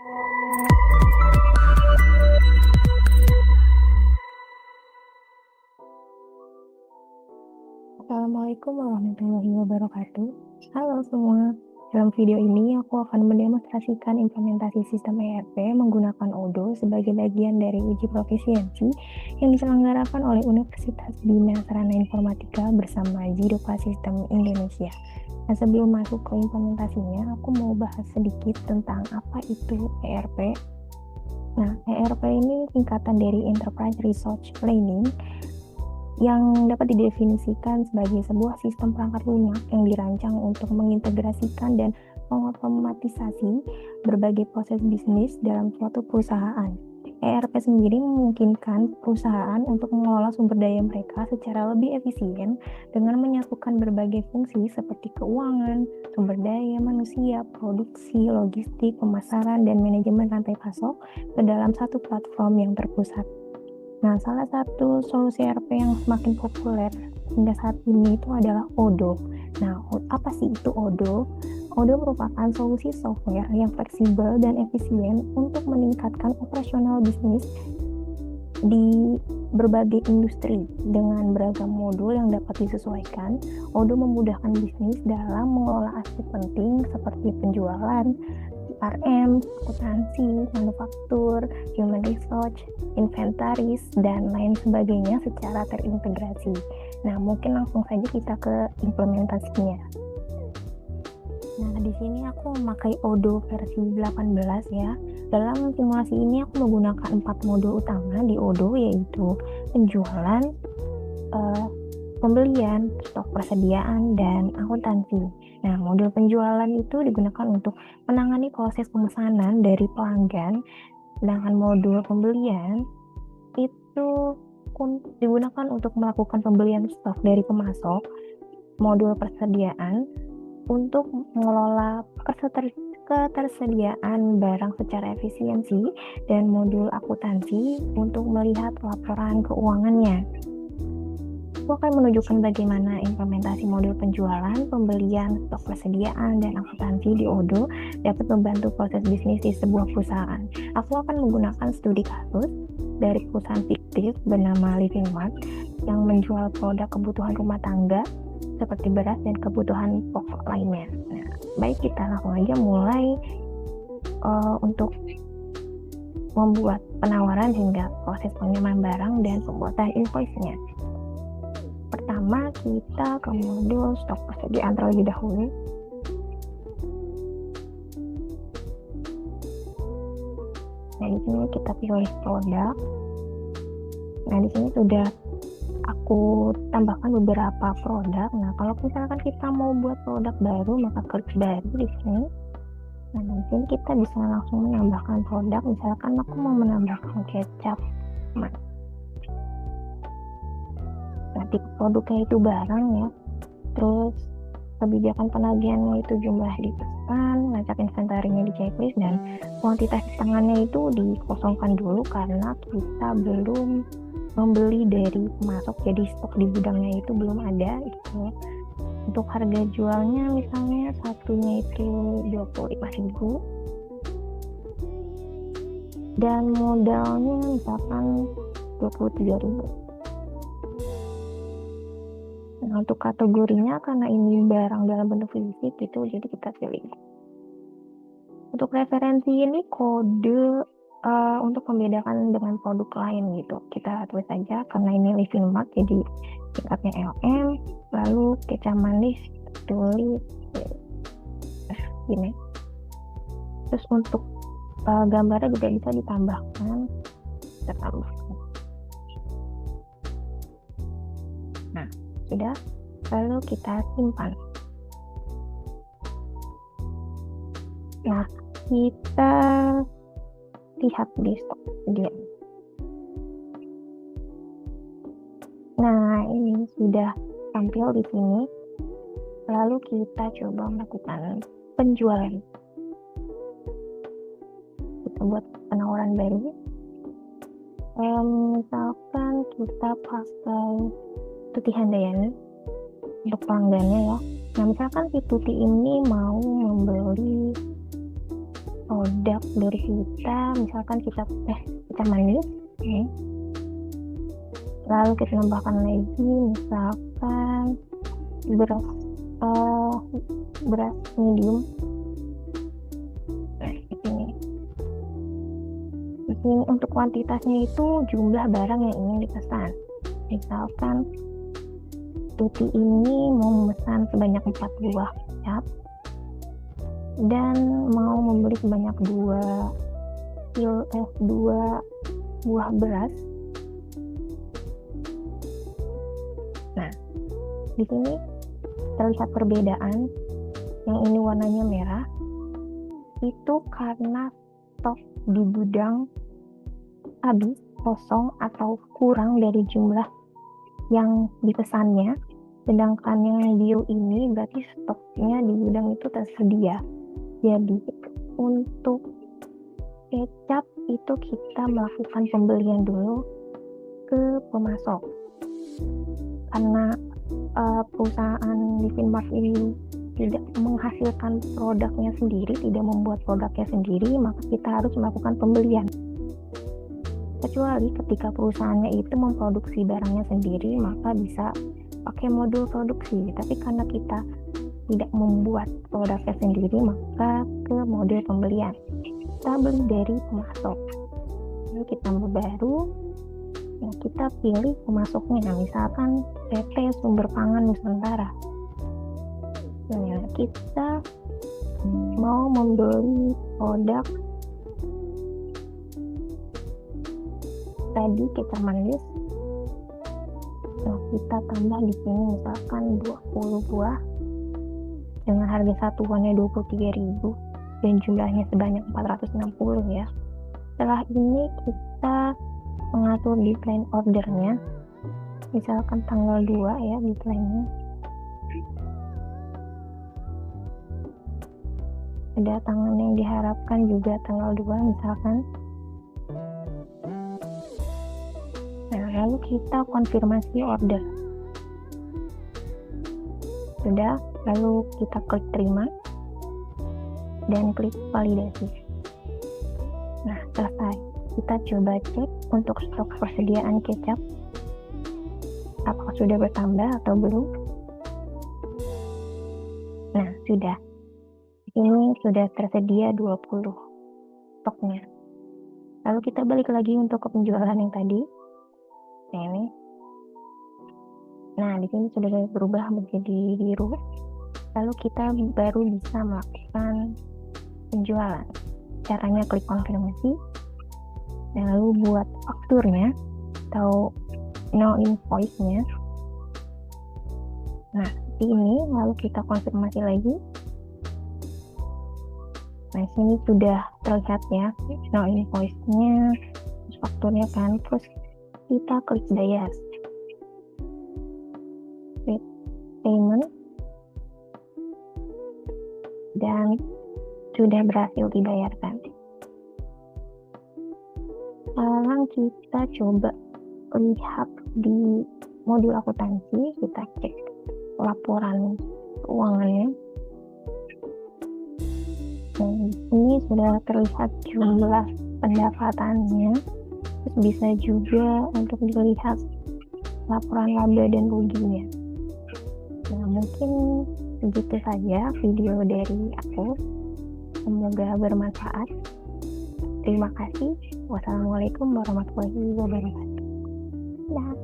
Assalamualaikum warahmatullahi wabarakatuh. Halo semua. Dalam video ini aku akan mendemonstrasikan implementasi sistem ERP menggunakan Odoo sebagai bagian dari uji profisiensi yang diselenggarakan oleh Universitas Bina Sarana Informatika bersama Jidoka Sistem Indonesia. Nah, sebelum masuk ke implementasinya, aku mau bahas sedikit tentang apa itu ERP. Nah, ERP ini singkatan dari Enterprise Resource Planning yang dapat didefinisikan sebagai sebuah sistem perangkat lunak yang dirancang untuk mengintegrasikan dan mengotomatisasi berbagai proses bisnis dalam suatu perusahaan. ERP sendiri memungkinkan perusahaan untuk mengelola sumber daya mereka secara lebih efisien dengan menyatukan berbagai fungsi seperti keuangan, sumber daya manusia, produksi, logistik, pemasaran, dan manajemen rantai pasok ke dalam satu platform yang terpusat. Nah, salah satu solusi ERP yang semakin populer hingga saat ini itu adalah Odoo. Nah, apa sih itu Odoo? Odoo merupakan solusi software yang fleksibel dan efisien untuk meningkatkan operasional bisnis di berbagai industri. Dengan beragam modul yang dapat disesuaikan, Odoo memudahkan bisnis dalam mengelola aspek penting seperti penjualan, RM, akuntansi, manufaktur, human resource, inventaris, dan lain sebagainya secara terintegrasi. Nah, mungkin langsung saja kita ke implementasinya. Nah, di sini aku memakai Odoo versi 18 ya. Dalam simulasi ini aku menggunakan 4 modul utama di Odoo, yaitu penjualan, pembelian, stok persediaan, dan akuntansi. Nah, modul penjualan itu digunakan untuk menangani proses pemesanan dari pelanggan, sedangkan modul pembelian itu digunakan untuk melakukan pembelian stok dari pemasok, modul persediaan untuk mengelola ketersediaan barang secara efisiensi, dan modul akuntansi untuk melihat laporan keuangannya. Aku akan menunjukkan bagaimana implementasi modul penjualan, pembelian, stok persediaan, dan akuntansi di Odoo dapat membantu proses bisnis di sebuah perusahaan. Aku akan menggunakan studi kasus dari perusahaan fiktif bernama Living Mart yang menjual produk kebutuhan rumah tangga seperti beras dan kebutuhan pokok lainnya. Nah, baik, kita langsung aja mulai untuk membuat penawaran hingga proses pengiriman barang dan pembuatan invoice-nya. Pertama, kita ke modul stok persediaan terlebih dahulu. Nah, di sini kita pilih produk. Nah, di sini sudah aku tambahkan beberapa produk. Nah, kalau misalkan kita mau buat produk baru, maka klik baru di sini. Nah, di sini kita bisa langsung menambahkan produk. Misalkan aku mau menambahkan kecap. Nah, tipe produknya itu barang ya. Terus kebijakan penagihannya itu jumlah dipesan, lacak inventarinya di checklist, dan kuantitas tangannya itu dikosongkan dulu karena kita belum membeli dari pemasok, jadi stok di gudangnya itu belum ada gitu. Untuk harga jualnya misalnya satunya itu 25.000 dan modalnya misalkan 23.000. Nah, untuk kategorinya karena ini barang dalam bentuk fisik gitu, jadi kita pilih. Untuk referensi ini kode untuk membedakan dengan produk lain gitu. Kita tulis saja karena ini Living Mart jadi singkatnya LM, lalu kecap manis tulis gini. Terus untuk gambarnya juga bisa ditambahkan. Kita tambahkan. Nah, sudah, lalu kita simpan. Nah, kita lihat di stok dia. Nah, ini sudah tampil di sini. Lalu kita coba melakukan penjualan. Kita buat penawaran baru. Misalkan kita pakai Tuti Handayani untuk pelanggannya ya. Nah, misalkan si Tuti ini mau membeli produk dari kita, misalkan kita manis, lalu kita tambahkan lagi misalkan beras medium. Di sini untuk kuantitasnya itu jumlah barang yang ingin dipesan. Misalkan Tuti ini mau memesan sebanyak 4 buah kecap dan mau membeli sebanyak 2 buah beras. Nah, di sini terlihat perbedaan. Yang ini warnanya merah itu karena stok di gudang habis, kosong, atau kurang dari jumlah yang dipesannya. Sedangkan yang biru ini berarti stoknya di gudang itu tersedia. Jadi untuk kecap itu kita melakukan pembelian dulu ke pemasok. Karena perusahaan Livin Mart ini tidak menghasilkan produknya sendiri, tidak membuat produknya sendiri, maka kita harus melakukan pembelian. Kecuali ketika perusahaannya itu memproduksi barangnya sendiri, maka bisa pakai modul produksi. Tapi karena kita tidak membuat produknya sendiri, maka ke modul pembelian. Kita beli dari pemasok. Lalu kita tambah baru, nah kita pilih pemasoknya. Misalkan PT Sumber Pangan Nusantara. Nah, kita mau membeli produk tadi kecap manis. Nah, kita tambah di sini misalkan 20 buah dengan harga satuannya 23.000 dan jumlahnya sebanyak 460 ya. Setelah ini kita mengatur deadline ordernya. Misalkan tanggal 2 ya deadline-nya. Kedatangan yang diharapkan juga tanggal 2 misalkan. Nah, lalu kita konfirmasi order. Sudah, lalu kita klik terima dan klik validasi. Nah, selesai. Kita coba cek untuk stok persediaan kecap. Apakah sudah bertambah atau belum? Nah, sudah. Ini sudah tersedia 20 stoknya. Lalu kita balik lagi untuk ke penjualan yang tadi. Nah, ini. Nah, di sini sudah berubah menjadi biru. Lalu kita baru bisa melakukan penjualan. Caranya klik konfirmasi. Dan lalu buat fakturnya atau no invoice-nya. Nah, seperti ini. Lalu kita konfirmasi lagi. Nah, sini sudah terlihat ya, no invoice-nya, terus fakturnya kan, terus kita klik bayar. Klik payment. Dan sudah berhasil dibayarkan. Sekarang kita coba lihat di modul akuntansi, kita cek laporan keuangannya. Nah, ini sudah terlihat jumlah pendapatannya. Terus bisa juga untuk dilihat laporan laba dan ruginya. Nah, mungkin segitu saja video dari aku. Semoga bermanfaat. Terima kasih. Wassalamualaikum warahmatullahi wabarakatuh. Dah.